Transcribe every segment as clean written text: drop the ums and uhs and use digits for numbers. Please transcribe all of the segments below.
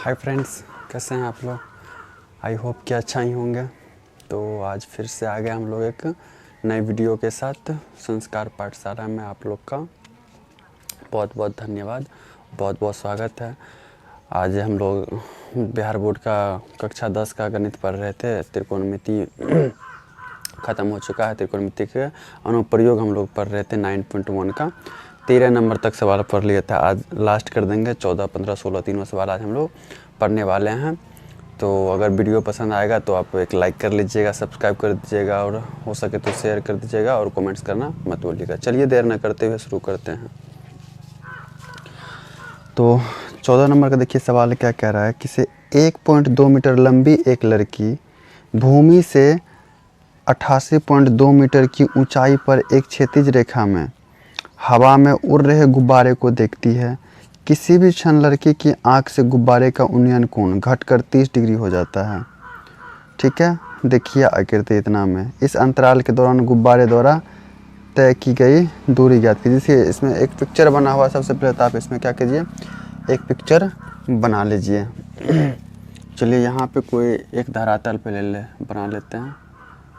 Hi friends, कैसे हैं आप लोग। आई होप कि अच्छा ही होंगे। तो आज फिर से आ गए हम लोग एक नई वीडियो के साथ। संस्कार पाठशाला में आप लोग का बहुत बहुत धन्यवाद, बहुत बहुत स्वागत है। आज हम लोग बिहार बोर्ड का कक्षा 10 का गणित पढ़ रहे थे। त्रिकोणमिति ख़त्म हो चुका है। त्रिकोणमिति के अनुप्रयोग हम लोग पढ़ रहे थे 9.1 का। 13 नंबर तक सवाल पढ़ लिया था। आज लास्ट कर देंगे। 14, 15, 16 तीनों सवाल आज हम लोग पढ़ने वाले हैं। तो अगर वीडियो पसंद आएगा तो आप एक लाइक कर लीजिएगा, सब्सक्राइब कर दीजिएगा और हो सके तो शेयर कर दीजिएगा और कमेंट्स करना मत भूलिएगा। चलिए देर न करते हुए शुरू करते हैं। तो 14 नंबर का देखिए सवाल क्या कह रहा है कि से 1.2 मीटर लंबी एक लड़की भूमि से 88.2 मीटर की ऊंचाई पर एक क्षैतिज रेखा में हवा में उड़ रहे गुब्बारे को देखती है। किसी भी क्षण लड़की की आंख से गुब्बारे का उन्नयन कोण घटकर 30 डिग्री हो जाता है। ठीक है, देखिए आकृति इतना में इस अंतराल के दौरान गुब्बारे द्वारा तय की गई दूरी ज्ञात कीजिए। इसमें एक पिक्चर बना हुआ। सबसे पहले तो आप इसमें क्या कीजिए, एक पिक्चर बना लीजिए। चलिए यहाँ पे कोई एक धरातल पे बना लेते हैं।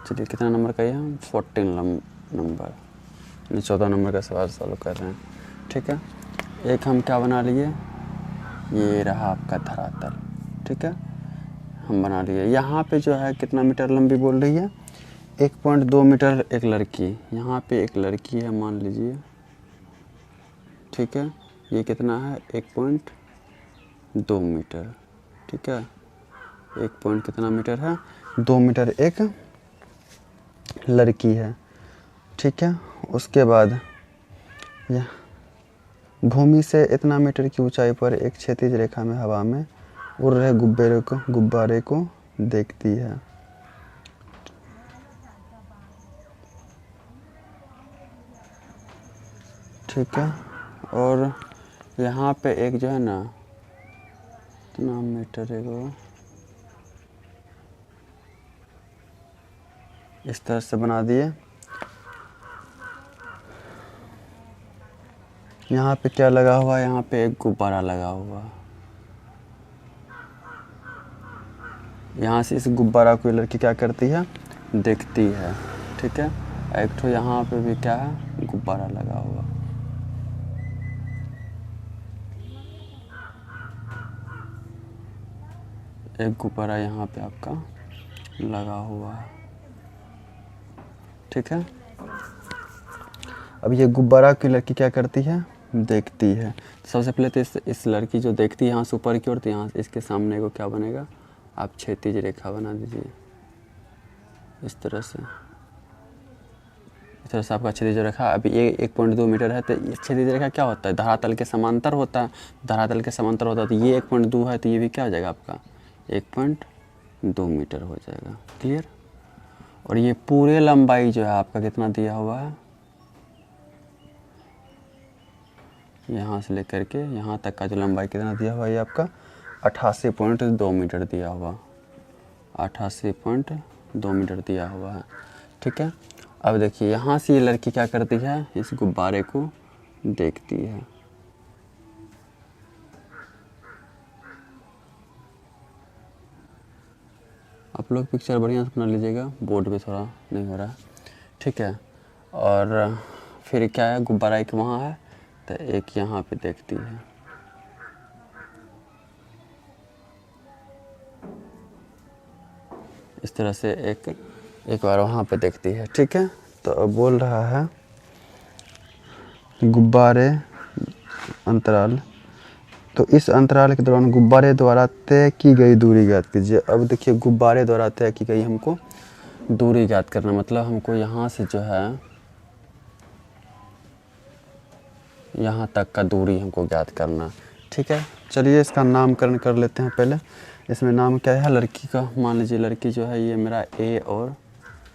चलिए कितना नंबर का ये हम 14 नंबर 14 नंबर का सवाल सॉल्व कर रहे हैं। ठीक है, एक हम क्या बना लिए, ये रहा आपका धरातल। ठीक है, हम बना लिए। यहाँ पे जो है कितना मीटर लंबी बोल रही है, 1.2 मीटर एक लड़की। यहाँ पे एक लड़की है मान लीजिए। ठीक है, ये कितना है 1.2 मीटर। ठीक है, 1 पॉइंट कितना मीटर है, 2 मीटर एक लड़की है। ठीक है, उसके बाद यह भूमि से इतना मीटर की ऊंचाई पर एक क्षैतिज रेखा में हवा में उड़ रहे गुब्बारे को देखती है। ठीक है, और यहाँ पे एक जो है ना इतना मीटर है वो इस तरह से बना दिए। यहाँ पे क्या लगा हुआ है, यहाँ पे एक गुब्बारा लगा हुआ। यहाँ से इस गुब्बारा को लड़की क्या करती है, देखती है। ठीक है, एक तो यहाँ पे भी क्या है, गुब्बारा लगा हुआ। एक गुब्बारा यहाँ पे आपका लगा हुआ है। ठीक है, अब ये गुब्बारा की लड़की क्या करती है, देखती है। सबसे पहले तो इस लड़की जो देखती है यहाँ से ऊपर की ओर, तो यहाँ से इसके सामने को क्या बनेगा, आप क्षैतिज रेखा बना दीजिए इस तरह से। इस तरह से आपका क्षैतिज रेखा, अभी ये 1.2 मीटर है तो ये क्षैतिज रेखा क्या होता है, धरातल के समांतर होता है। धरातल के समांतर होता है तो ये 1.2 है तो ये भी क्या हो जाएगा आपका 1.2 मीटर हो जाएगा। क्लियर। और ये पूरे लंबाई जो है आपका कितना दिया हुआ है, यहाँ से लेकर के यहाँ तक का जो लंबाई कितना दिया हुआ है, ये आपका 88.2 मीटर दिया हुआ, 88.2 मीटर दिया हुआ है। ठीक है, अब देखिए यहाँ से ये लड़की क्या करती है, इस गुब्बारे को देखती है। आप लोग पिक्चर बढ़िया से बना लीजिएगा, बोर्ड पे थोड़ा नहीं हो रहा है। ठीक है, और फिर क्या है, गुब्बारा एक वहाँ है तो एक यहाँ पे देखती है। इस तरह से एक बार वहाँ पे देखती है। ठीक है, तो अब बोल रहा है गुब्बारे अंतराल, तो इस अंतराल के दौरान गुब्बारे द्वारा तय की गई दूरी ज्ञात कीजिए। अब देखिए गुब्बारे द्वारा तय की गई हमको दूरी ज्ञात करना, मतलब हमको यहाँ से जो है यहाँ तक का दूरी हमको ज्ञात करना। ठीक है, चलिए इसका नामकरण कर लेते हैं। पहले इसमें नाम क्या है लड़की का, मान लीजिए लड़की जो है ये मेरा ए और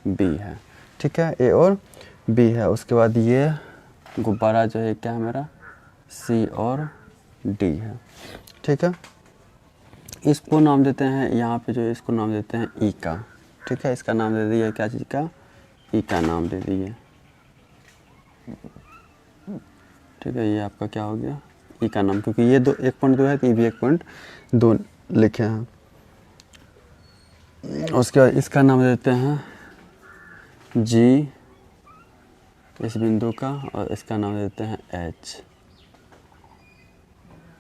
बी है। ठीक है, ए और बी है। उसके बाद ये गुब्बारा जो है क्या है मेरा सी और डी है। ठीक है, इसको नाम देते हैं, यहाँ पे जो इसको नाम देते हैं ई का। ठीक है, इसका नाम दे दिए क्या चीज़ का, ई का नाम दे दिए। ठीक है, ये आपका क्या हो गया, ई का नाम, क्योंकि ये 1.2 है तो ये भी 1.2 लिखे हैं। उसके बाद इसका नाम देते हैं जी, इस बिंदु का, और इसका नाम देते हैं एच।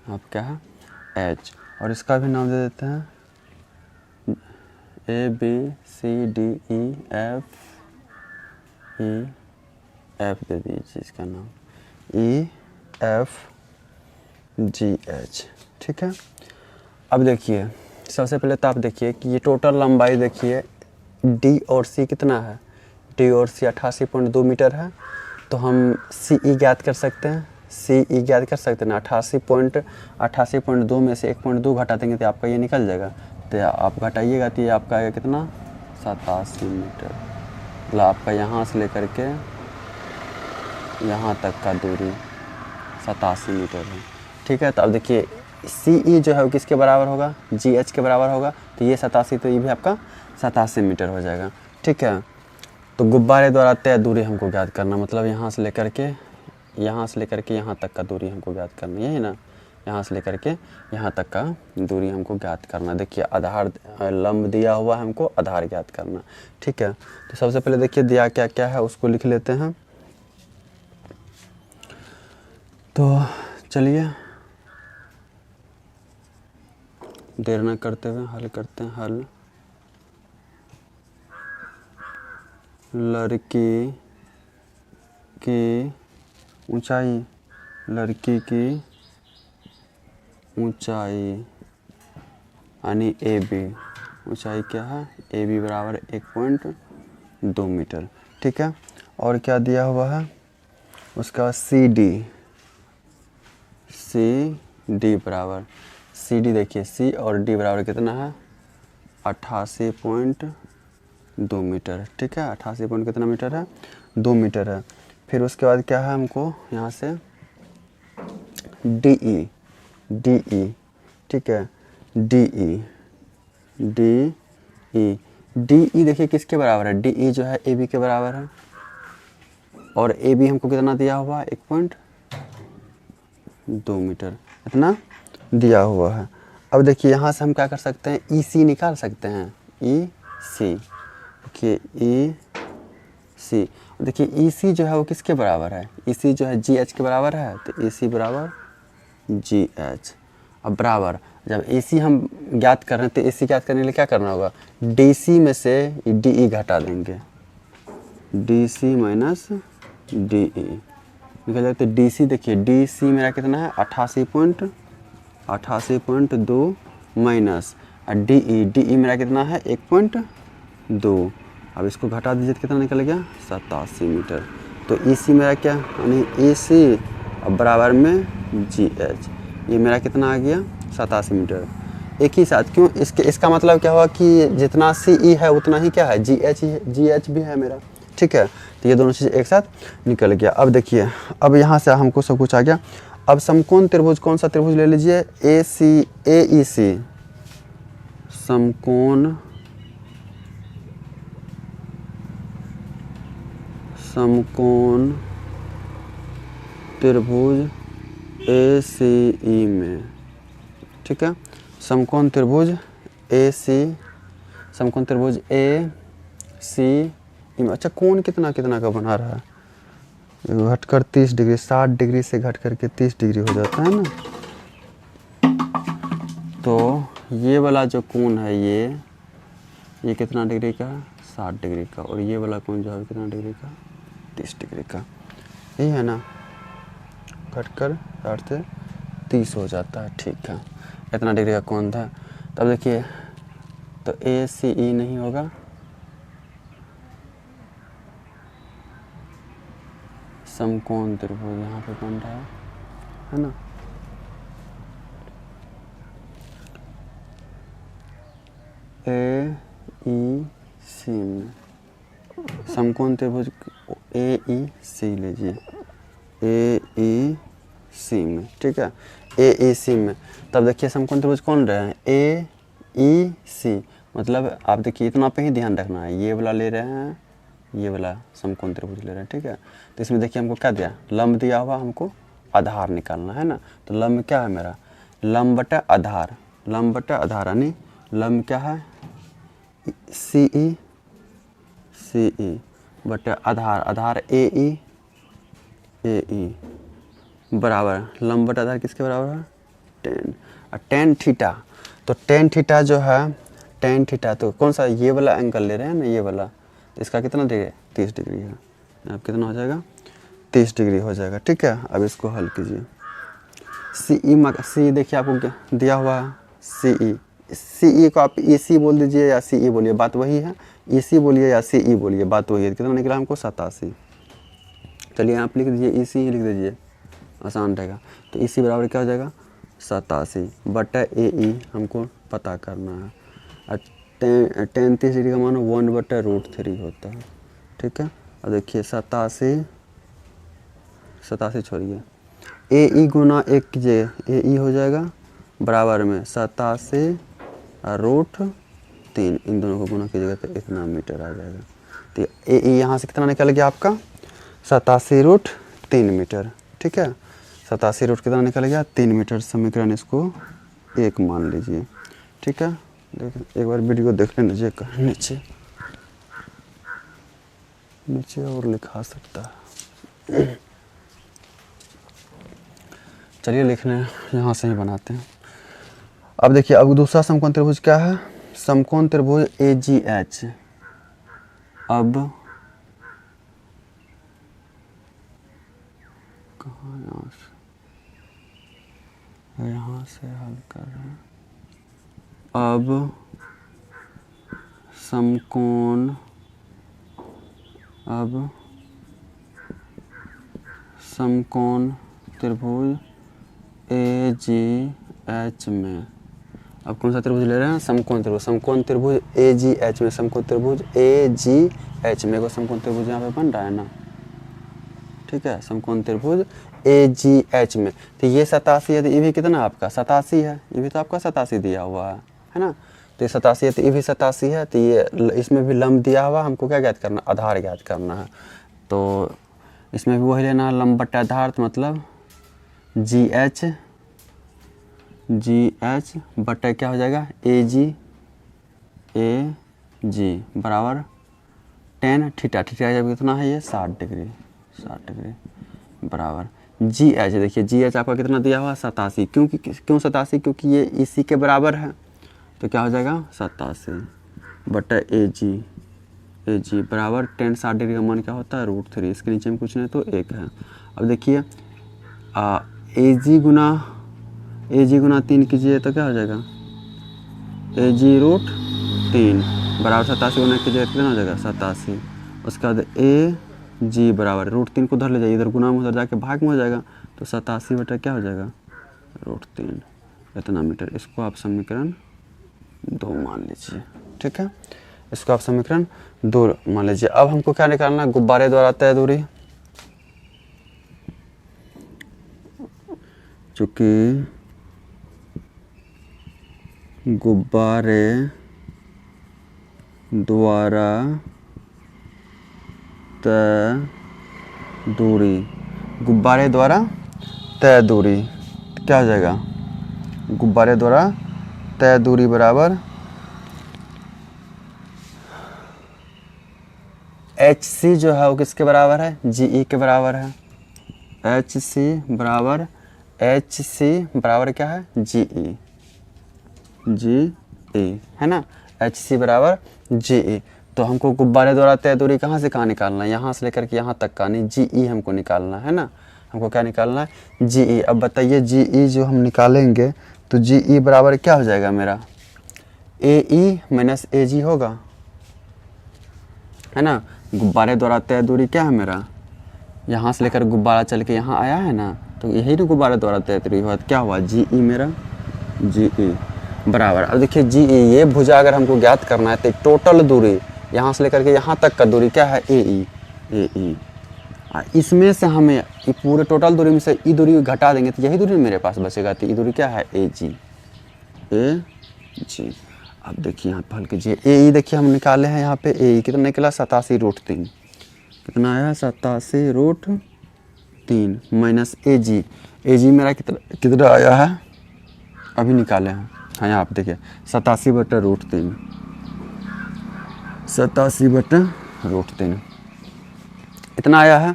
अब क्या है एच, और इसका भी नाम दे देते हैं A B C D E F दे दीजिए इसका नाम ई एफ जी एच। ठीक है, अब देखिए सबसे पहले तो आप देखिए कि ये टोटल लंबाई देखिए डी और सी कितना है, डी और सी 88.2 मीटर है। तो हम सी ई ज्ञात कर सकते हैं, सी ई ज्ञात कर सकते हैं ना। 88.2 में से 1.2 घटा देंगे तो आपका ये निकल जाएगा। तो आप घटाइएगा तो ये आपका आएगा कितना 87 मीटर। मतलब आपका यहाँ से लेकर के यहाँ तक का दूरी 87 मीटर है। ठीक है, तो अब देखिए सी ई जो है वो किसके बराबर होगा, जी एच के बराबर होगा। तो ये 87, तो ये भी आपका 87 मीटर हो जाएगा। ठीक है, तो गुब्बारे द्वारा तय दूरी हमको ज्ञात करना, मतलब यहाँ से लेकर के यहाँ तक का दूरी हमको ज्ञात करना, यही ना। यहाँ से लेकर के यहाँ तक का दूरी हमको ज्ञात करना। देखिए आधार लंब दिया हुआ है, हमको आधार ज्ञात करना। ठीक है, तो सबसे पहले देखिए दिया क्या क्या है उसको लिख लेते हैं। तो चलिए देर न करते हुए हल करते हैं। हल, लड़की की ऊंचाई, लड़की की ऊंचाई यानी ए बी, ऊंचाई क्या है ए बी बराबर 1.2 मीटर। ठीक है, और क्या दिया हुआ है उसका सी डी बराबर, सी डी देखिए सी और डी बराबर कितना है 88.2 मीटर। ठीक है, 88 पॉइंट कितना मीटर है 2 मीटर है। फिर उसके बाद क्या है हमको यहाँ से डी ई, ठीक है डी ई देखिए किसके बराबर है, डी ई जो है ए बी के बराबर है। और ए बी हमको कितना दिया हुआ है 1.2 मीटर, इतना दिया हुआ है। अब देखिए यहाँ से हम क्या कर सकते हैं ई सी निकाल सकते हैं, ई सी। देखिए ई सी, देखिए ई सी जो है वो किसके बराबर है, ई सी जो है जी एच के बराबर है। तो ई सी बराबर जी एच। अब बराबर जब ए सी हम ज्ञात कर रहे हैं तो ए सी ज्ञात करने के लिए क्या करना होगा, डी सी में से डी ई घटा देंगे, D C minus D E निकल जाए। तो डी सी देखिए डी सी मेरा कितना है 88.2 माइनस डी ई मेरा कितना है 1.2। अब इसको घटा दीजिए तो कितना निकल गया 87 मीटर। तो ई सी मेरा क्या यानी ए सी अब बराबर में जी एच, ये मेरा कितना आ गया 87 मीटर। एक ही साथ क्यों, इसका मतलब क्या हुआ कि जितना सी ई है उतना ही क्या है जी एच भी है मेरा। ठीक है, तो ये दोनों चीज़ एक साथ निकल गया। अब देखिए अब यहाँ से हमको सब कुछ आ गया। अब समकोण त्रिभुज कौन सा त्रिभुज ले लीजिए, ए ई सी, समकोण त्रिभुज ए सी ई में। ठीक है, समकोण त्रिभुज ए सी में। अच्छा कोण कितना कितना का बना रहा है, घटकर 30 डिग्री, 60 डिग्री से घट करके 30 डिग्री हो जाता है ना। तो ये वाला जो कोण है ये कितना डिग्री का 60 डिग्री का, और ये वाला कोण जो है कितना डिग्री का 30 डिग्री का, यही है ना। घटकर 60 से 30 हो जाता है। ठीक है, इतना डिग्री का कोण था। तब देखिए तो ए सी ई नहीं होगा, समकोण त्रिभुज यहाँ पे बन रहा है ना। ए ई सी में समकोण त्रिभुज ए ई सी लीजिए, ए ई सी में। ठीक है, ए ई सी में। तब देखिए समकोण त्रिभुज कौन रहे हैं, ए ई सी। मतलब आप देखिए इतना पे ही ध्यान रखना है, ये वाला ले रहे हैं, ये वाला समकोण त्रिभुज ले रहे हैं। ठीक है, तो इसमें देखिए हमको क्या दिया, लंब दिया हुआ, हमको आधार निकालना है ना। तो लंब क्या है मेरा, लंब बटा आधार, लंब बटा आधार, यानी लंब क्या है सी ई बटा आधार, आधार ए ई बराबर लंब बटा आधार किसके बराबर है 10। और टेन थीटा, तो टेन थीटा जो है टेन थीटा तो कौन सा ये वाला एंगल ले रहे हैं ना, ये वाला, तो इसका कितना डिग्री 30 डिग्री है। अब कितना हो जाएगा 30 डिग्री हो जाएगा। ठीक है, अब इसको हल कीजिए। सी देखिए आपको दिया हुआ है सी ई को आप ई सी बोल दीजिए या सी ई बोलिए, बात वही है। ई सी बोलिए या सी ई बोलिए, बात वही है। कितना निकला हमको 87। चलिए आप लिख दीजिए ई सी ही लिख दीजिए, आसान रहेगा। तो ई सी बराबर क्या हो जाएगा 87 बटा ए ई हमको पता करना है। और टेन 30 डिग्री का मान 1/√3 होता है। ठीक है, अब देखिए 87 छोड़िए, ए ई गुना 1 कीजिए, ए ई हो जाएगा बराबर में 87√3, इन दोनों को गुना कीजिएगा तो इतना मीटर आ जाएगा। तो ए ई यहाँ से कितना निकल गया आपका 87√3 मीटर। ठीक है, 87 कितना निकल गया 3 मीटर। समीकरण इसको 1 मान लीजिए। ठीक है, एक बार वीडियो देख लेना नीचे और लिखा सकता है। चलिए लिखने यहाँ से ही बनाते हैं। अब देखिए, अब दूसरा समकोण त्रिभुज क्या है, समकोण त्रिभुज ए जी एच। अब कहाँ यहाँ से हल कर रहे हैं। अब समकोण त्रिभुज ए जी एच में, अब कौन सा त्रिभुज ले रहे हैं समकोण त्रिभुज ए जी एच में, समकोण त्रिभुज ए जी एच में, समकोण त्रिभुज यहाँ पे बन रहा है ना। ठीक है, समकोण त्रिभुज ए जी एच में, तो ये 87 है, तो ये भी कितना आपका 87 है, ये भी तो आपका 87 दिया हुआ है ना। तो ये 87 है, तो ये भी 87 है, तो ये इसमें भी लंब दिया हुआ, हमको क्या ज्ञात करना, आधार ज्ञात करना है। तो इसमें भी वही लेना है लंब बटा आधार, तो मतलब जी एच बटा क्या हो जाएगा ए जी बराबर टेन थीटा जब कितना है ये 60 डिग्री बराबर जी एच। देखिए जी एच आपका कितना दिया हुआ 87, क्यों 87, क्योंकि ये इसी के बराबर है, तो क्या हो जाएगा 87 बटा ए जी बराबर 10 60 डिग्री का मान क्या होता है √3। इसके नीचे में कुछ नहीं तो 1 है। अब देखिए ए जी गुना 3 कीजिए तो क्या हो जाएगा ए जी √3 बराबर 87 गुना कीजिए कितना हो जाएगा 87। उसके बाद ए जी बराबर √3 को उधर ले जाइए, इधर गुना में उधर जाके भाग में हो जाएगा, तो 87 बटा क्या हो जाएगा √3 इतना मीटर। इसको आप समीकरण 2 मान लीजिए। ठीक है, इसको आप समीकरण 2 मान लीजिए। अब हमको क्या निकालना है, गुब्बारे द्वारा तय दूरी, चूँकि गुब्बारे द्वारा तय दूरी क्या हो जाएगा, गुब्बारे द्वारा तय दूरी बराबर एच सी जो है वो किसके बराबर है जी ई के बराबर है। एच सी बराबर क्या है जी ई है ना, एच सी बराबर जी ई। तो हमको गुब्बारे द्वारा तय दूरी कहाँ से कहाँ निकालना है, यहाँ से लेकर के यहाँ तक का, नहीं जी ई हमको निकालना है ना। हमको क्या निकालना है जी ई। अब बताइए जी ई जो हम निकालेंगे तो जी ई बराबर क्या हो जाएगा मेरा ए ई माइनस ए जी होगा, है ना। गुब्बारे द्वारा तय दूरी क्या है मेरा, यहाँ से लेकर गुब्बारा चल के यहाँ आया है ना, तो यही ना गुब्बारे द्वारा तय दूरी हुआ, क्या हुआ जी ई मेरा जी ई बराबर। अब देखिए जी ई ये भुजा अगर हमको ज्ञात करना है तो टोटल दूरी यहाँ से लेकर के यहाँ तक का दूरी क्या है ए ई। इसमें से हमें ये पूरे टोटल दूरी में से ई दूरी घटा देंगे तो यही दूरी मेरे पास बचेगा, तो ई दूरी क्या है ए जी। अब देखिए यहाँ पर हल कीजिए, ए ई देखिए हम निकाले हैं यहाँ पे ए ई कितना निकला 87√3, कितना आया 87√3 माइनस ए जी मेरा कितना आया है अभी निकाले हैं हाँ यहाँ पे देखिए 87/√3, 87/√3 इतना आया है।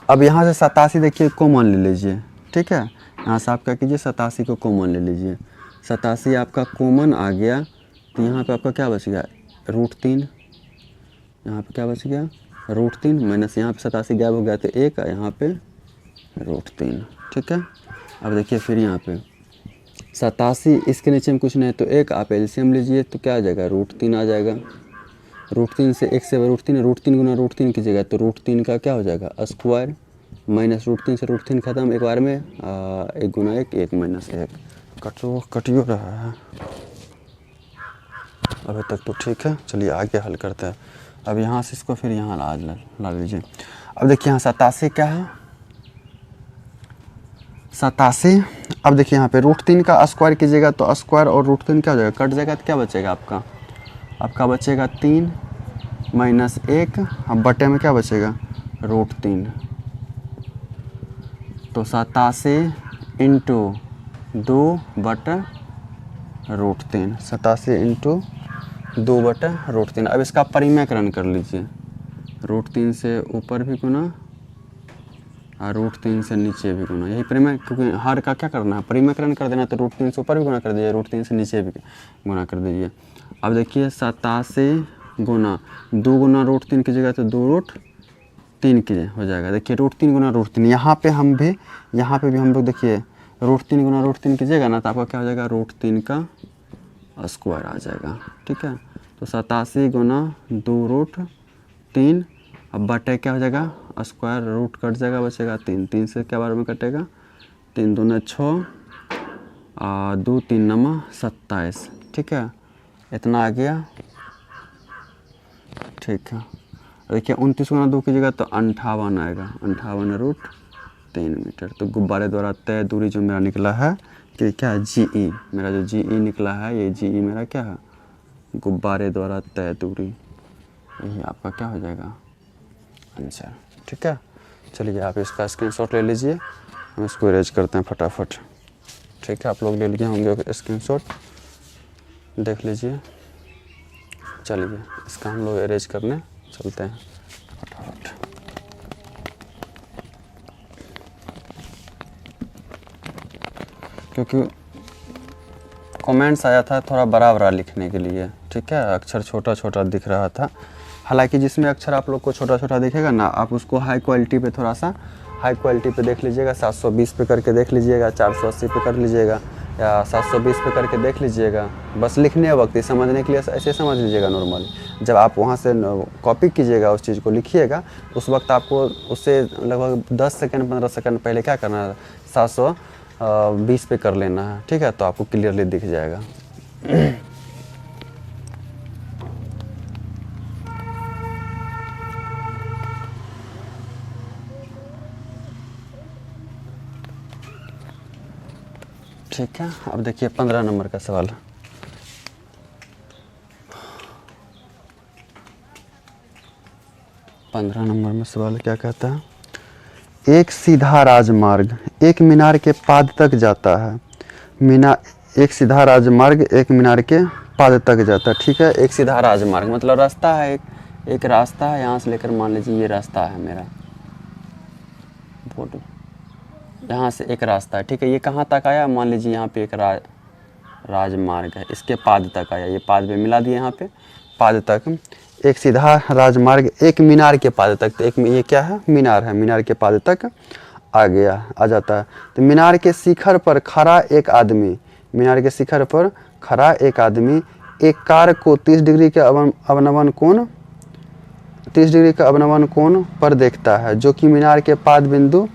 अब यहाँ से 87 देखिए कॉमन ले लीजिए, ठीक है। यहाँ से आप क्या कीजिए 87 को कॉमन ले लीजिए, 87 आपका कॉमन आ गया तो यहाँ पे आपका क्या बच गया √3, यहाँ पे क्या बच गया √3 माइनस यहाँ पे 87 गायब हो गया तो 1 यहाँ पे √3, ठीक है। अब देखिए फिर यहाँ पे 87 इसके नीचे में कुछ नहीं तो 1 आप एलसीएम लीजिए तो क्या आ जाएगा √3 आ जाएगा। √3 से 1 से √3 √3 गुना √3 कीजिएगा तो √3 का क्या हो जाएगा स्क्वायर माइनस √3 से √3 खत्म एक बार में 1 गुना 1 1 माइनस 1 कटियो रहा है अभी तक तो ठीक है। चलिए आगे हल करते हैं। अब यहाँ से इसको फिर यहाँ ला लीजिए। अब देखिए यहाँ 87 क्या है 87। अब देखिए यहाँ पे √3 का स्क्वायर कीजिएगा तो स्क्वायर और √3 क्या हो जाएगा कट जाएगा तो क्या बचेगा आपका बचेगा 3 माइनस 1। अब बटे में क्या बचेगा √3 तो 87 इंटू 2/√3 87 इंटू 2/√3। अब इसका परिमेयकरण कर लीजिए √3 से ऊपर भी गुना और √3 से नीचे भी गुना। यही परिमेय क्योंकि हर का क्या करना है परिमेयकरण कर देना तो √3 से ऊपर भी गुना कर दीजिए √3 से नीचे भी गुना कर दीजिए। अब देखिए 87 गुना 2 गुना √3 की जगह तो 2√3 की हो जाएगा। देखिए √3 गुना √3 यहाँ पे भी हम लोग देखिए √3 गुना √3 कीजिएगा ना तो आपका क्या हो जाएगा √3 का स्क्वायर आ जाएगा, ठीक है। तो 87 गुना 2√3 अब बटे क्या हो जाएगा स्क्वायर रूट कट जाएगा बचेगा 3 3 से क्या बार में कटेगा 3 दूना 6 2 3 9 27, ठीक है। इतना आ गया, ठीक है। देखिए 29 गुना 2 की जगह तो 58 आएगा 58√3 मीटर। तो गुब्बारे द्वारा तय दूरी जो मेरा निकला है कि क्या GE मेरा जो GE निकला है ये GE मेरा क्या है गुब्बारे द्वारा तय दूरी। यही आपका क्या हो जाएगा आंसर, ठीक है। चलिए आप इसका स्क्रीनशॉट ले लीजिए, हम इसको इरेज करते हैं फटाफट, ठीक है। आप लोग ले लिए होंगे स्क्रीनशॉट, देख लीजिए। चलिए इसका हम लोग इरेज करने चलते हैं फटाफट। क्योंकि कमेंट्स आया था थोड़ा बड़ा लिखने के लिए, ठीक है। अक्षर छोटा छोटा दिख रहा था, हालांकि जिसमें अक्षर आप लोग को छोटा छोटा दिखेगा ना आप उसको हाई क्वालिटी पे थोड़ा सा हाई क्वालिटी पे देख लीजिएगा। 720 पे करके देख लीजिएगा, 480 पे कर लीजिएगा या 720 पे करके देख लीजिएगा। बस लिखने वक्त ही समझने के लिए ऐसे समझ लीजिएगा नॉर्मली। जब आप वहाँ से कॉपी कीजिएगा उस चीज़ को लिखिएगा उस वक्त आपको उससे लगभग 10 सेकंड 15 सेकंड पहले क्या करना है 720 पे कर लेना है, ठीक है। तो आपको क्लियरली दिख जाएगा। ठीक है। अब देखिए 15 नंबर का सवाल। पंद्रह नंबर में सवाल क्या कहता है, एक सीधा राजमार्ग एक मीनार के पाद तक जाता है। एक सीधा राजमार्ग एक मीनार के पाद तक जाता है, ठीक है। एक सीधा राजमार्ग मतलब रास्ता है, एक रास्ता है यहाँ से लेकर मान लीजिए ये रास्ता है मेरा बोर्ड, यहाँ से एक रास्ता है, ठीक है। ये कहाँ तक आया मान लीजिए यहाँ पे एक राजमार्ग है, इसके पाद तक आया, ये पाद पे मिला दिए यहाँ पे पाद तक। एक सीधा राजमार्ग एक मीनार के पाद तक, तो एक ये क्या है मीनार है, मीनार के पाद तक आ जाता है। तो मीनार के शिखर पर खड़ा एक आदमी, मीनार के शिखर पर खड़ा एक आदमी एक कार को 30 डिग्री के अवनमन कोण 30 डिग्री का अवनमन कोण पर देखता है जो कि मीनार के पाद बिंदु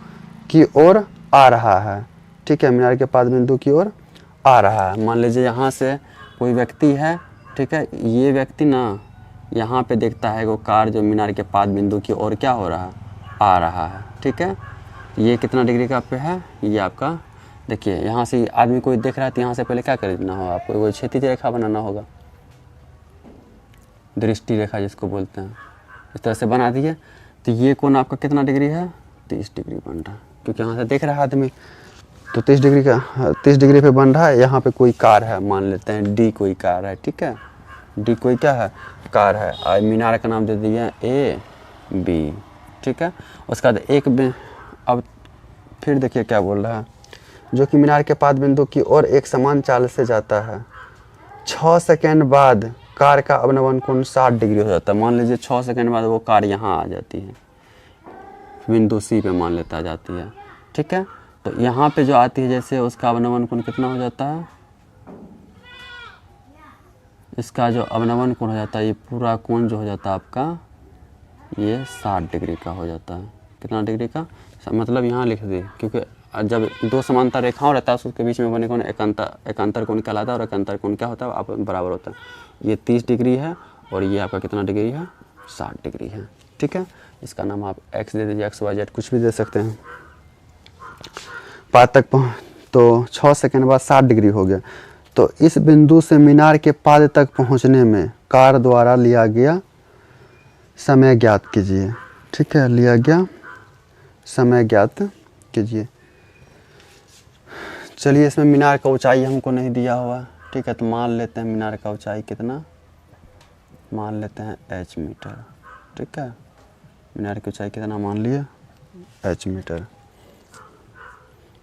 की ओर आ रहा है, ठीक है। मीनार के पाद बिंदु की ओर आ रहा है। मान लीजिए यहाँ से कोई व्यक्ति है, ठीक है। ये व्यक्ति ना यहाँ पे देखता है वो कार जो मीनार के पाद बिंदु की ओर क्या हो रहा है आ रहा है, ठीक है। ये कितना डिग्री का पे है ये आपका देखिए यहाँ से आदमी कोई देख रहा है तो यहाँ से पहले क्या करना होगा आपको कोई क्षैतिज रेखा बनाना होगा, दृष्टि रेखा जिसको बोलते हैं, इस तरह से बना दिए। तो ये कोण आपका कितना डिग्री है 30 डिग्री बन रहा है क्योंकि यहाँ से देख रहा है आदमी। तो 30 डिग्री पे बन रहा है। यहाँ पे कोई कार है, मान लेते हैं डी कोई कार है, ठीक है, डी कोई क्या है, कार है। और मीनार का नाम दे दिया ए बी, ठीक है। उसके बाद अब फिर देखिए क्या बोल रहा है, जो कि मीनार के पाद बिंदु की ओर एक समान चाल से जाता है। 6 सेकेंड बाद कार का अवनमन कोण 60 डिग्री हो जाता है। मान लीजिए 6 सेकेंड बाद वो कार यहाँ आ जाती है, बिंदु सी पे मान लेता जाती है, ठीक है। तो यहाँ पे जो आती है जैसे उसका अवनमन कोण कितना हो जाता है, इसका जो अवनमन कोण हो जाता है, ये पूरा कोण जो हो जाता है आपका ये 60 डिग्री का हो जाता है। कितना डिग्री का, मतलब यहाँ लिख दी, क्योंकि जब दो समांतर रेखाओं रहता है उसके बीच में बने कोण एकांतर कोण कहलाता है, और एकांतर कोण क्या होता है, आप बराबर होता है। ये 30 डिग्री है और ये आपका कितना डिग्री है, 60 डिग्री है, ठीक है। इसका नाम आप x दे दीजिए, x y z कुछ भी दे सकते हैं। पाद तक तो 6 सेकेंड बाद 60 डिग्री हो गया। तो इस बिंदु से मीनार के पाद तक पहुंचने में कार द्वारा लिया गया समय ज्ञात कीजिए, ठीक है, लिया गया समय ज्ञात कीजिए। चलिए, इसमें मीनार का ऊंचाई हमको नहीं दिया हुआ, ठीक है, तो मान लेते हैं मीनार का ऊंचाई कितना, मान लेते हैं h मीटर, ठीक है। मीनार की ऊंचाई कितना मान लिए, h मीटर।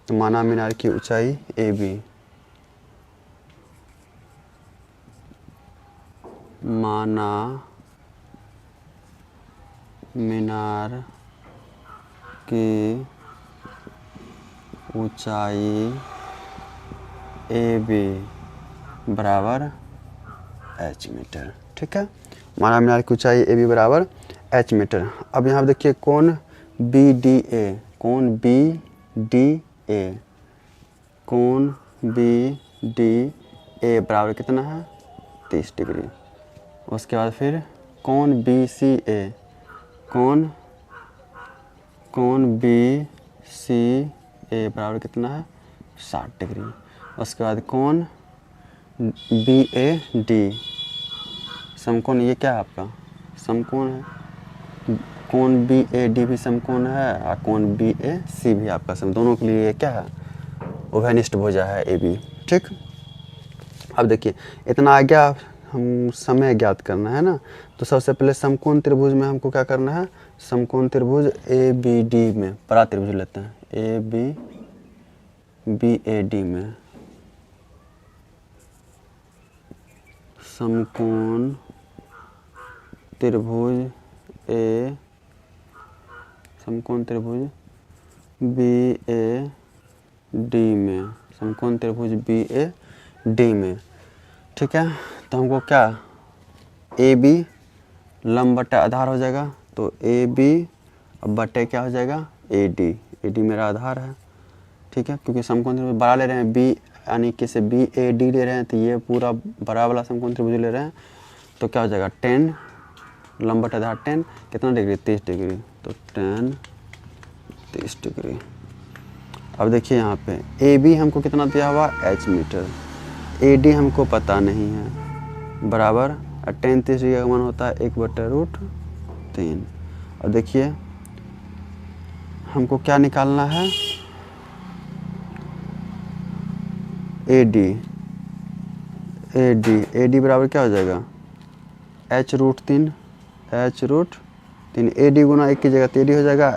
तो माना मीनार की ऊंचाई ए बी, माना मीनार की ऊंचाई ए बी बराबर h मीटर, ठीक है। माना मीनार की ऊंचाई ए बी बराबर h मीटर। अब यहाँ देखिए कोण बी डी ए, कोण बी डी ए, कोण बी डी ए बराबर कितना है, 30 डिग्री। उसके बाद फिर कोण बी सी ए, कोण बी सी ए बराबर कितना है, 60 डिग्री। उसके बाद कोण बी ए डी, समकोण ये क्या है आपका, समकोण है। कोण बी ए डी भी समकोण है और कोण बी ए सी भी आपका सम, दोनों के लिए ये क्या है, उभयनिष्ठ भुजा है ए बी, ठीक। अब देखिए इतना आ गया, हम समय ज्ञात करना है ना। तो सबसे पहले समकोण त्रिभुज में हमको क्या करना है, समकोण त्रिभुज ए बी डी में बड़ा त्रिभुज लेते हैं, ए बी ए डी में समकोण त्रिभुज ए, समकोण त्रिभुज बी ए डी में, समकोण त्रिभुज बी ए डी में, ठीक है। तो हमको क्या, ए बी लंब बटा आधार हो जाएगा, तो ए बी अब बटे क्या हो जाएगा, ए डी मेरा आधार है, ठीक है। क्योंकि समकोण त्रिभुज बड़ा ले रहे हैं, बी यानी कि से बी ए डी ले रहे हैं, तो ये पूरा बड़ा वाला समकोण त्रिभुज ले रहे हैं, तो क्या हो जाएगा 10 लंब बटा आधार 10 कितना डिग्री, 30 डिग्री, तो 10 30 डिग्री। अब देखिए यहाँ पे ए बी हमको कितना दिया हुआ, h मीटर, ए डी हमको पता नहीं है, बराबर 10 30 डिग्री का मान होता है 1/√3। और देखिए हमको क्या निकालना है, ए डी बराबर क्या हो जाएगा, h√3, ए डी गुना 1 की जगह तो ए डी हो जाएगा,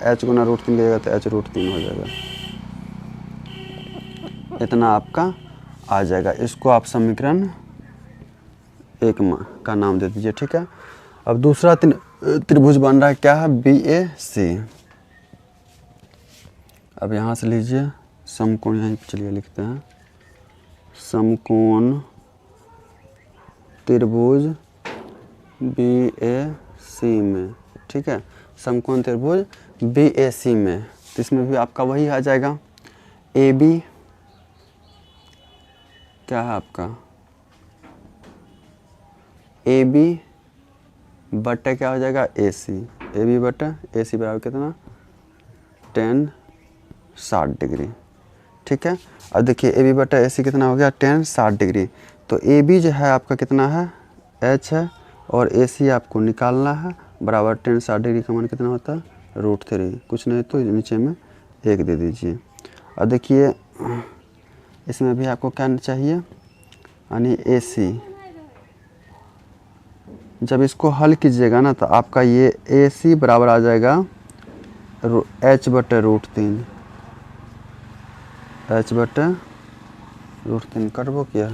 h गुना √3 की जगह तो h√3 हो जाएगा, इतना आपका आ जाएगा। इसको आप समीकरण 1 का नाम दे दीजिए, ठीक है। अब दूसरा त्रिभुज बन रहा है क्या है, बी ए सी। अब यहाँ से लीजिए समकोण, यहाँ चलिए लिखते हैं, समकोण त्रिभुज बी ए सी में, ठीक है, समकोण त्रिभुज बी ए सी में। तो इसमें भी आपका वही आ जाएगा, ए बी क्या है आपका, ए बी बटे क्या हो जाएगा, ए सी, ए बी बटे ए सी बराबर कितना 10 60 डिग्री, ठीक है। अब देखिए ए बी बटा ए सी कितना हो गया 10 60 डिग्री। तो ए बी जो है आपका कितना है, h है, और ए सी आपको निकालना है, बराबर 10 60 डिग्री का मान कितना होता है, √3, कुछ नहीं तो नीचे में 1 दे दीजिए। और देखिए इसमें भी आपको क्या चाहिए, यानी AC। जब इसको हल कीजिएगा ना तो आपका ये AC बराबर आ जाएगा h/√3। h/√3 करबो क्या,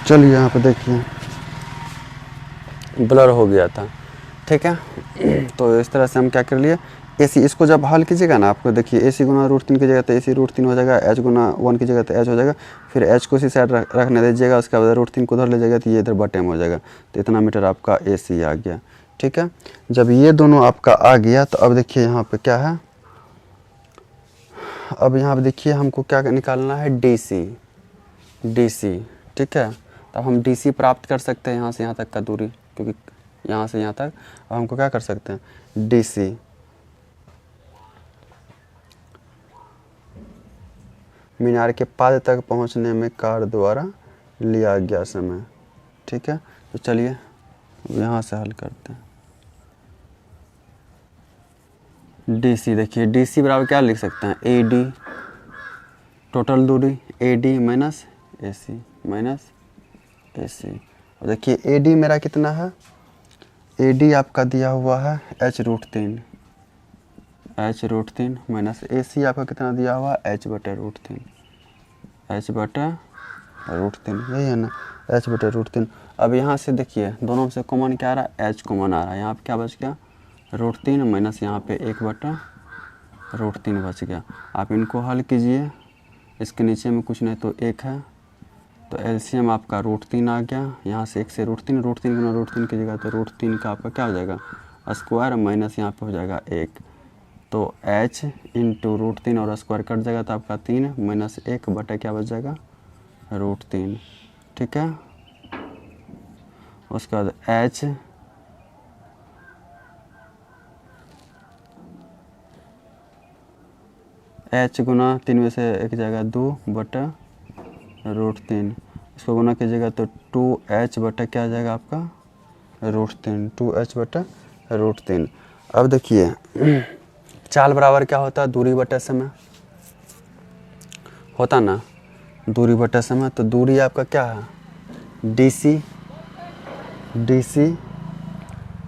चलिए यहाँ पे देखिए ब्लर हो गया था, ठीक है। तो इस तरह से हम क्या कर लिए, AC इसको जब हल कीजिएगा ना आपको देखिए AC गुना √3 की जगह तो AC √3 हो जाएगा, h गुना 1 की जगह तो h हो जाएगा, फिर h को इसी साइड रखने दीजिएगा, उसके बाद √3 को उधर ले जाएगा तो ये इधर बटे में हो जाएगा। तो इतना मीटर आपका AC आ गया, ठीक है। जब ये दोनों आपका आ गया तो अब देखिए यहाँ पे क्या है, अब यहाँ पे देखिए हमको क्या निकालना है, DC, ठीक है। तब हम DC प्राप्त कर सकते हैं यहाँ से यहाँ तक का दूरी, क्योंकि यहाँ से यहाँ तक। अब हमको क्या कर सकते हैं, DC मीनार के पाद तक पहुँचने में कार द्वारा लिया गया समय, ठीक है। तो चलिए यहाँ से हल करते हैं। DC देखिए DC बराबर क्या लिख सकते हैं, AD टोटल दूरी, AD माइनस AC। और देखिए AD मेरा कितना है, AD आपका दिया हुआ है h/√3 माइनस AC आपका कितना दिया हुआ है, h/√3 यही है ना, h/√3। अब यहाँ से देखिए दोनों से कॉमन क्या आ रहा है, h कॉमन आ रहा है, यहाँ पे क्या बच गया, √3 माइनस यहाँ पे 1/√3 बच गया। आप इनको हल कीजिए, इसके नीचे में कुछ नहीं तो 1 है, तो LCM आपका √3 आ गया। यहाँ से 1 से √3 गुना √3 की जगह तो √3 का आपका क्या हो जाएगा, स्क्वायर माइनस यहाँ पे हो जाएगा 1, तो h इंटू √3 और स्क्वायर कट जाएगा तो आपका 3 माइनस 1 बटा क्या बच जाएगा, √3, ठीक है। उसके बाद h गुना 3 में से 1 जाएगा 2/√3, इसको गुना कीजिएगा तो 2h बटा क्या आ जाएगा आपका, √3, 2h/√3। अब देखिए चाल बराबर क्या होता है, दूरी बटा समय होता ना, दूरी बटा समय। तो दूरी आपका क्या है, DC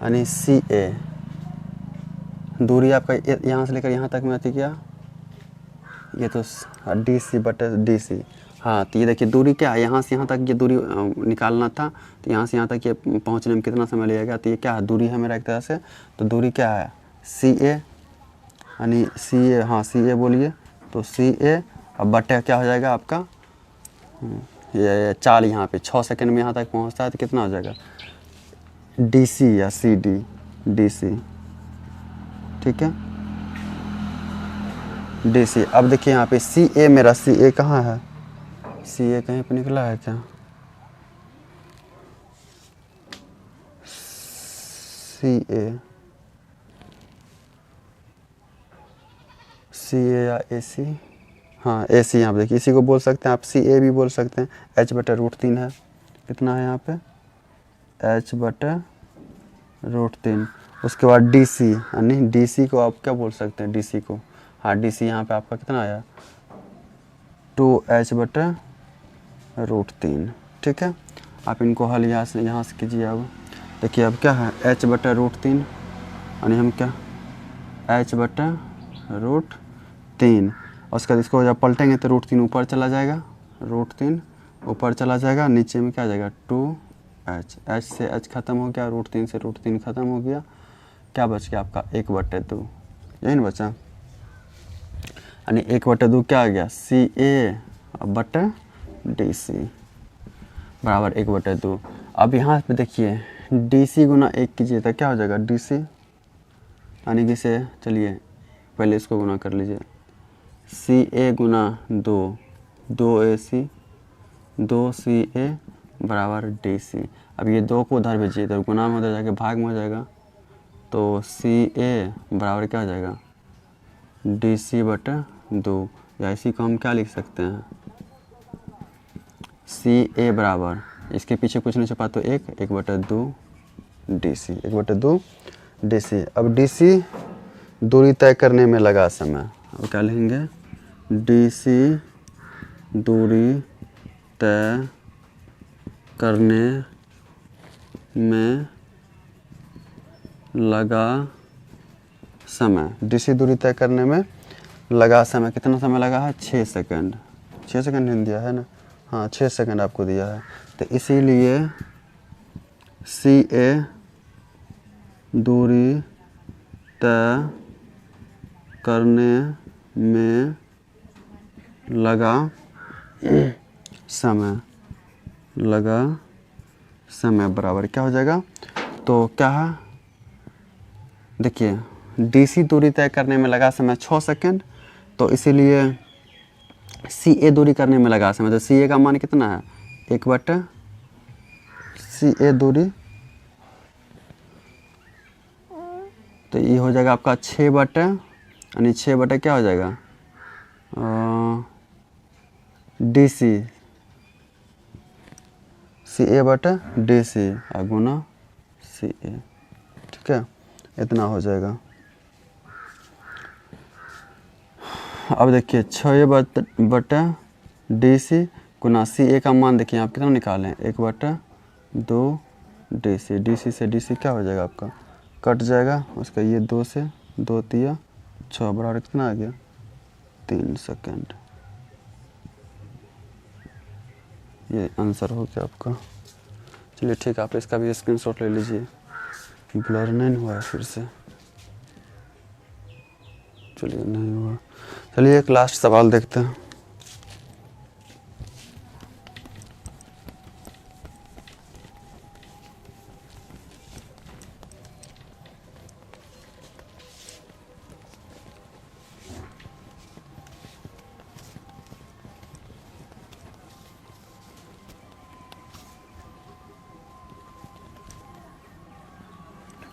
यानी CA, दूरी आपका यहाँ से लेकर यहाँ तक में किया, ये तो DC। हाँ तो ये देखिए दूरी क्या है, यहाँ से यहाँ तक ये दूरी निकालना था, तो यहाँ से यहाँ तक ये पहुँचने में कितना समय लगेगा, तो ये क्या है, दूरी है मेरा एक तरह से। तो दूरी क्या है, CA यानी CA, हाँ CA बोलिए, तो CA अब बटे क्या हो जाएगा आपका, ये चाल यहाँ पे 6 सेकंड में यहाँ तक पहुँचता है तो कितना हो जाएगा, DC या DC, ठीक है, DC। अब देखिए यहाँ पे CA, मेरा CA कहाँ है, CA कहीं पे निकला है क्या, CA या AC, हाँ AC यहाँ पे देखिए, इसी को बोल सकते हैं आप, CA भी बोल सकते हैं। h/√3 है, कितना है यहाँ पे, h/√3। उसके बाद DC यानी DC को आप क्या बोल सकते हैं, DC को, हाँ DC यहाँ पे आपका कितना आया, 2h/√3, ठीक है। आप इनको हल यहाँ से कीजिए। अब देखिए अब क्या है, h/√3 यानी हम क्या, h/√3, और उसके बाद इसको जब पलटेंगे तो √3 ऊपर चला जाएगा, √3 ऊपर चला जाएगा, नीचे में क्या आ जाएगा, 2h, h से h खत्म हो गया, √3 से √3 खत्म हो गया, क्या बच गया आपका 1/2, यही ना बचा, यानी 1/2 क्या आ गया, CA बटा DC बराबर 1/2। अब यहाँ पे देखिए DC गुना 1 कीजिए तो क्या हो जाएगा, DC यानी कि से, चलिए पहले इसको गुना कर लीजिए, CA गुना 2AC 2CA बराबर DC। अब ये 2 को उधर भेजिए तो गुना में उधर जाके भाग में हो जाएगा, तो CA बराबर क्या हो जाएगा, DC/√3, 2, या इसी को हम क्या लिख सकते हैं, CA बराबर, इसके पीछे कुछ नहीं छुपा तो 1/2 DC, 1/2 DC। अब DC दूरी तय करने में लगा समय, अब क्या लिखेंगे, DC दूरी तय करने में लगा समय, DC दूरी तय करने में लगा समय, कितना समय लगा है, 6 सेकंड, 6 सेकंड नहीं दिया है ना, हाँ 6 सेकंड आपको दिया है। तो इसीलिए CA दूरी तय करने में लगा समय बराबर क्या हो जाएगा, तो क्या है, देखिए DC दूरी तय करने में लगा समय 6 सेकंड, तो इसीलिए CA दूरी करने में लगा समय, तो CA का मान कितना है, 1/, CA दूरी, तो ये हो जाएगा आपका 6/, यानी 6/, क्या हो जाएगा, DC, CA/DC गुना CA, ठीक है, इतना हो जाएगा। अब देखिए 6/DC गुना CA का मान देखिए आप कितना निकालें, 1/2 DC, DC से DC क्या हो जाएगा आपका, कट जाएगा, उसका ये 2 से 2 तिया 6 बराबर कितना आ गया, 3 सेकंड। ये आंसर हो गया आपका। चलिए ठीक है, आप इसका भी स्क्रीनशॉट ले लीजिए, ब्लर नहीं हुआ है फिर से, चलिए नहीं हुआ। चलिए एक लास्ट सवाल देखते हैं।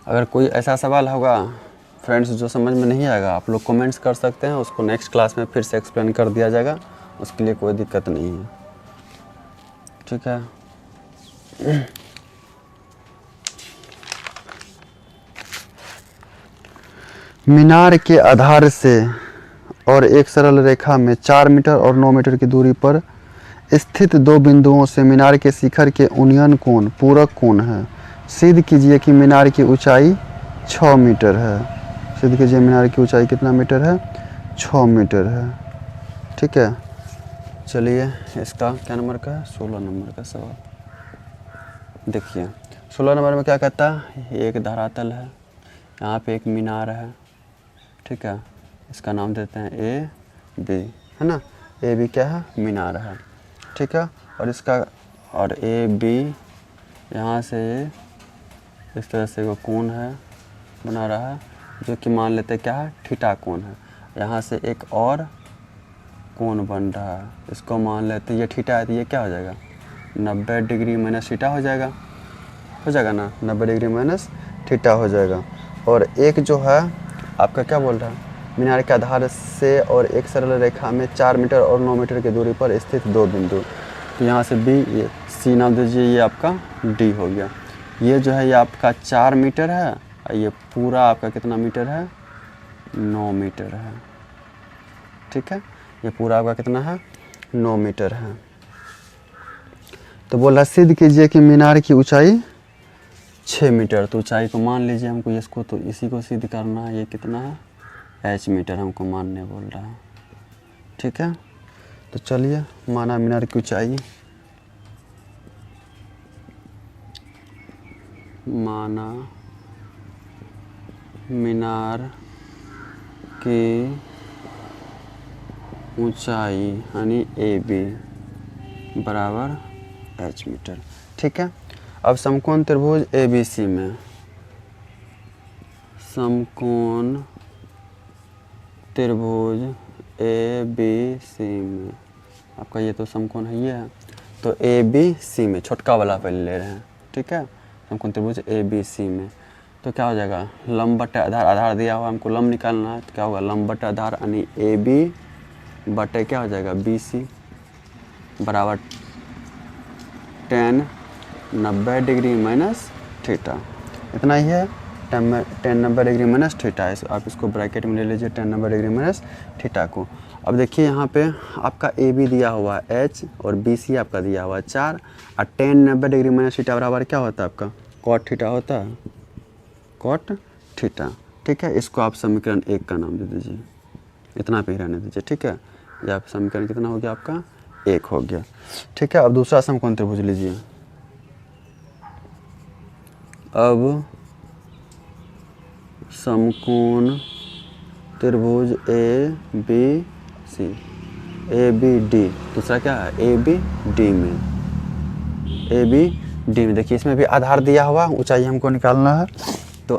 अगर कोई ऐसा सवाल होगा फ्रेंड्स जो समझ में नहीं आएगा, आप लोग कमेंट्स कर सकते हैं, उसको नेक्स्ट क्लास में फिर से एक्सप्लेन कर दिया जाएगा, उसके लिए कोई दिक्कत नहीं है, ठीक है। मीनार के आधार से और एक सरल रेखा में 4 मीटर और 9 मीटर की दूरी पर स्थित दो बिंदुओं से मीनार के शिखर के उन्नयन कोण पूरक कोण है। सिद्ध कीजिए कि मीनार की ऊंचाई 6 मीटर है। सिद्ध कीजिए मीनार की ऊंचाई कितना मीटर है, 6 मीटर है, ठीक है। चलिए इसका क्या नंबर का है, 16 नंबर का सवाल देखिए। 16 नंबर में क्या कहता है, एक धरातल है, यहाँ पे एक मीनार है, ठीक है, इसका नाम देते हैं AB, है ना, AB क्या है, मीनार है, ठीक है। और इसका और AB यहाँ से इस तरह से वो कोण है बना रहा है, जो कि मान लेते हैं क्या है, थीटा कोण है। यहाँ से एक और कोण बन रहा है, इसको मान लेते हैं ये थीटा है, तो ये क्या हो जाएगा, 90 डिग्री माइनस थीटा हो जाएगा ना, 90 डिग्री माइनस थीटा हो जाएगा। और एक जो है आपका क्या बोल रहा है, मीनार के आधार से और एक सरल रेखा में 4 मीटर और 9 मीटर की दूरी पर स्थित दो बिंदु, तो यहाँ से B, ये C नाम दीजिए, ये आपका D हो गया। ये जो है ये आपका 4 मीटर है, और ये पूरा आपका कितना मीटर है, 9 मीटर है, ठीक है। ये पूरा आपका कितना है, 9 मीटर है। तो बोला सिद्ध कीजिए कि मीनार की ऊंचाई 6 मीटर, तो ऊंचाई को मान लीजिए हमको, इसको तो इसी को सिद्ध करना है, ये कितना है, H मीटर हमको मानने बोल रहा है, ठीक है। तो चलिए माना मीनार की ऊंचाई, माना मीनार की ऊंचाई यानी AB बराबर H मीटर, ठीक है। अब समकोण त्रिभुज ABC में, समकोण त्रिभुज ABC में आपका ये तो समकोण है, ये है, तो ABC में छोटका वाला पहले ले रहे हैं, ठीक है। समकोण त्रिभुज ABC में तो क्या हो जाएगा, लंब बटा आधार, आधार दिया हुआ हमको लंब निकालना है, तो क्या होगा, लंब बटा आधार यानी AB बटे क्या हो जाएगा BC बराबर tan 90 डिग्री माइनस थीटा। इतना ही है, tan 90 डिग्री माइनस थीटा। आप इसको ब्रैकेट में ले लीजिए tan 90 डिग्री माइनस थीटा को। अब देखिए यहाँ पे आपका AB दिया हुआ है H और BC आपका दिया हुआ है 4 और tan 90 डिग्री माइनस थीटा बराबर क्या होता है आपका cot थीटा होता है, cot थीटा। ठीक है, इसको आप समीकरण 1 का नाम दे दीजिए, इतना पे ही रहने दीजिए। ठीक है, ये आप समीकरण कितना हो गया आपका 1 हो गया। ठीक है, अब दूसरा समकोण त्रिभुज लीजिए। अब समकोण त्रिभुज ABC ABD, दूसरा क्या है ABD में, ABD में देखिए इसमें भी आधार दिया हुआ, ऊंचाई हमको निकालना है। तो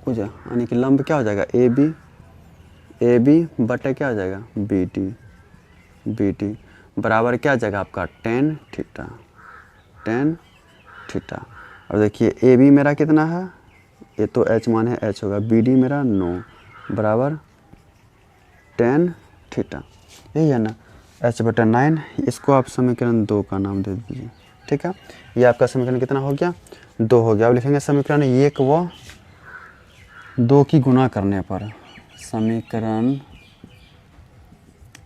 यानी कि लंब क्या हो जाएगा AB बटे क्या हो जाएगा BD बराबर क्या आ जाएगा आपका tan थीटा। अब देखिए AB मेरा कितना है, ये तो H मान है H होगा, BD मेरा 9 बराबर tan थीटा, यही है ना H/9। इसको आप समीकरण 2 का नाम दे दीजिए। ठीक है, ये आपका समीकरण कितना हो गया 2 हो गया। अब लिखेंगे समीकरण 1 व 2 की गुणा करने पर, समीकरण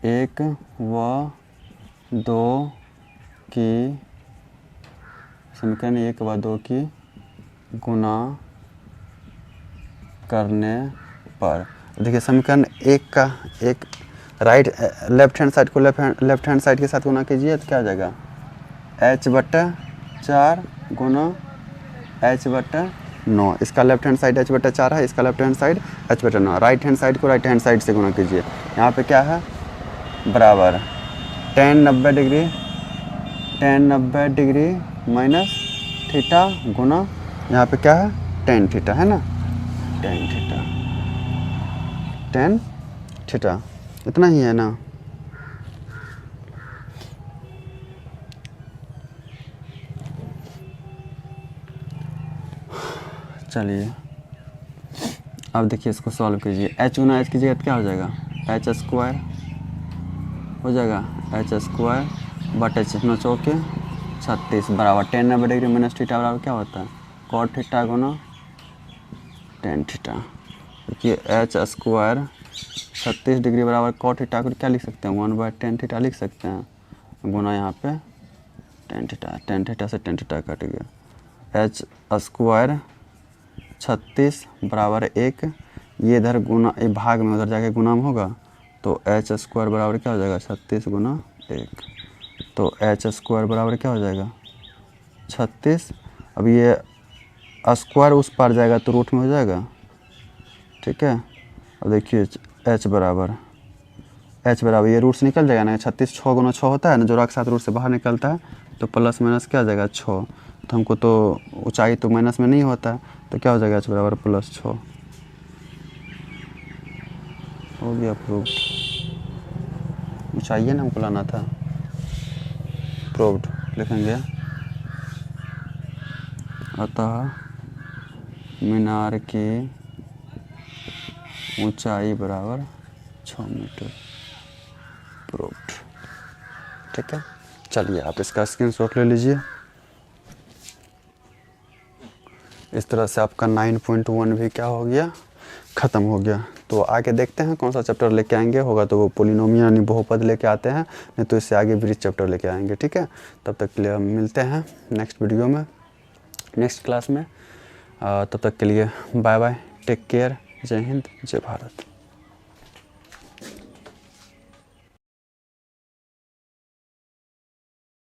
1 व 2 की, समीकरण 1 व 2 की गुणा करने पर देखिए समीकरण 1 का एक लेफ्ट हैंड साइड को लेफ्ट हैंड साइड के साथ गुणा कीजिए तो क्या हो जाएगा H/4 गुना H/9। इसका लेफ्ट हैंड साइड H/4 है, इसका left hand side H/9। Right hand side को राइट हैंड साइड से गुणा कीजिए। यहाँ पे क्या है बराबर tan 90 डिग्री माइनस थीटा गुना यहाँ पे क्या है tan थीटा है ना, tan थीटा। इतना ही है ना। चलिए अब देखिए इसको सॉल्व कीजिए। H गुना H की जगह क्या हो जाएगा H² हो जाएगा H² बटे 9 36 बराबर tan 90 डिग्री माइनस थीटा बराबर क्या होता है cot थीटा गुना tan थीटा। देखिए H² 36 डिग्री बराबर cot थीटा को क्या लिख सकते हैं 1/tan थीटा लिख सकते हैं गुना यहाँ पे tan थीटा से tan थीटा कट गया। H² 36 बराबर 1, ये इधर गुना ये भाग में उधर जाके गुना में होगा तो H² बराबर क्या हो जाएगा 36 गुना 1, तो H² बराबर क्या हो जाएगा 36। अब ये स्क्वायर उस पार जाएगा तो रूट में हो जाएगा। ठीक है, अब देखिए H बराबर ये रूट से निकल जाएगा ना, 36 6 गुना 6 होता है ना, जोड़ा के साथ रूट से बाहर निकलता है तो प्लस माइनस क्या आ जाएगा 6। तो हमको तो ऊंचाई तो माइनस में नहीं होता है तो क्या हो जाएगा H बराबर +6 हो गया प्रूव्ड। ऊंचाई ना हमको लाना था, प्रूव्ड लिखेंगे। अतः मीनार की ऊंचाई बराबर 6 मीटर, प्रूव्ड। ठीक है, चलिए आप इसका स्क्रीनशॉट ले लीजिए। इस तरह से आपका 9.1 भी क्या हो गया ख़त्म हो गया। तो आगे देखते हैं कौन सा चैप्टर लेके आएंगे, होगा तो वो पोलिनोमियल यानी बहुपद लेके आते हैं, नहीं तो इससे आगे ब्रिज चैप्टर लेके आएंगे। ठीक है, तब तक के लिए हम मिलते हैं नेक्स्ट वीडियो में, नेक्स्ट क्लास में। तब तक के लिए बाय बाय, टेक केयर, जय हिंद, जय भारत।